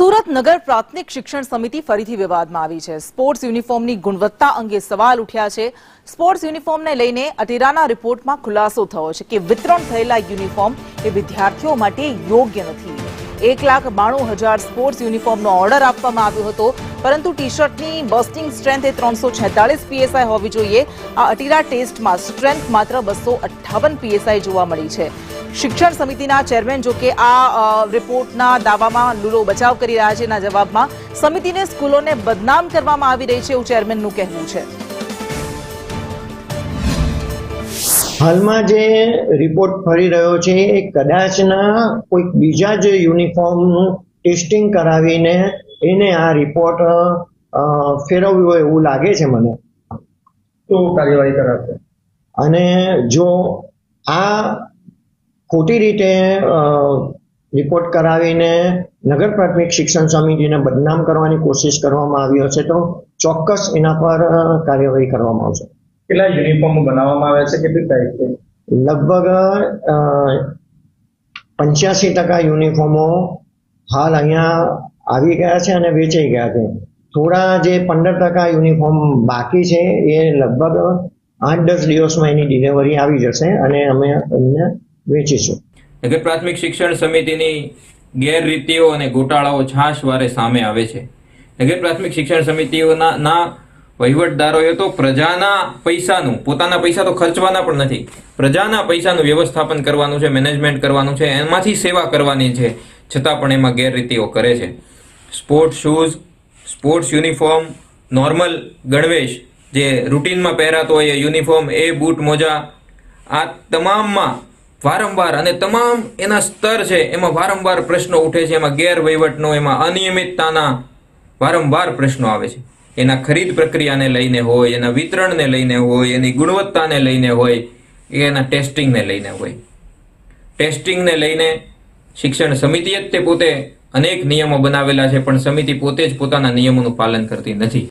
સુરત નગર પ્રાથમિક શિક્ષણ સમિતિ ફરીથી વિવાદમાં આવી છે। સ્પોર્ટ્સ યુનિફોર્મની ગુણવત્તા અંગે સવાલ ઉઠ્યા છે। સ્પોર્ટ્સ યુનિફોર્મને લઈને અટેરાના રિપોર્ટમાં ખુલાસો થયો છે કે વિતરણ થયેલા યુનિફોર્મ એ વિદ્યાર્થીઓ માટે યોગ્ય નથી। 1,92,000 સ્પોર્ટ્સ યુનિફોર્મનો ઓર્ડર આપવામાં આવ્યો હતો, પરંતુ ટી શર્ટની બસ્ટિંગ સ્ટ્રેન્થ એ 346 પીએસઆઈ હોવી જોઈએ। આ અટેરા ટેસ્ટમાં સ્ટ્રેન્થ માત્ર 258 પીએસઆઈ જોવા મળી છે। શિક્ષણ સમિતિના ચેરમેન જો કે આ રિપોર્ટના દાવામાં લૂલો બચાવ કરી રહ્યા છે। એના જવાબમાં સમિતિને સ્કૂલોને બદનામ કરવામાં આવી રહી છે એવું ચેરમેનનું કહેવું છે। હાલમાં જે રિપોર્ટ ફરી રહ્યો છે એ કદાચના કોઈ બીજા જ યુનિફોર્મનું ટેસ્ટિંગ કરાવીને એને આ રિપોર્ટ ફેરવ્યો એવું લાગે છે મને। તો કાર્યવાહી કરાશે અને જો આ ખોટી રીતે રિપોર્ટ કરાવીને નગર પ્રાથમિક શિક્ષણ સમિતિને બદનામ કરવાની કોશિશ કરવામાં આવી હશે તો ચોક્કસ એના પર કાર્યવાહી કરવામાં આવશે। કેટલા યુનિફોર્મ બનાવવામાં આવ્યા છે, કેટલી પ્રાઇસ છે? લગભગ 85% યુનિફોર્મો હાલ અહીંયા આવી ગયા છે અને વેચાઈ ગયા છે। થોડા જે 15% યુનિફોર્મ બાકી છે એ લગભગ 8-10 દિવસમાં એની ડિલિવરી આવી જશે અને અમે એમને વેચીશું। નગર પ્રાથમિક શિક્ષણ સમિતિની ગેરરીતિઓ અને ગોટાળાઓ છાશવારે સામે આવે છે। નગર પ્રાથમિક શિક્ષણ સમિતિઓના વહીવટદારોએ તો પ્રજાના પૈસાનું, પોતાના પૈસા તો ખર્ચવાના પણ નથી, પ્રજાના પૈસાનું વ્યવસ્થાપન કરવાનું છે, મેનેજમેન્ટ કરવાનું છે, એમાંથી સેવા કરવાની છે, છતાં પણ એમાં ગેરરીતિઓ કરે છે। Sports shoes, sports uniform, normal ગણવેશ જે રૂટીનમાં પહેરાતો હોય એ યુનિફોર્મ, એ બૂટ મોજા, આ તમામમાં વારંવાર અને તમામ એના સ્તર છે એમાં વારંવાર પ્રશ્નો ઉઠે છે। એમાં ગેરવહીવટનો, એમાં અનિયમિતતાના વારંવાર પ્રશ્નો આવે છે। એના ખરીદ પ્રક્રિયાને લઈને હોય, એના વિતરણને લઈને હોય, એની ગુણવત્તાને લઈને હોય, એના ટેસ્ટિંગને લઈને હોય। ટેસ્ટિંગને લઈને શિક્ષણ સમિતિએ જ તે પોતે અનેક નિયમો બનાવેલા છે, પણ સમિતિ પોતે જ પોતાના નિયમોનું પાલન કરતી નથી।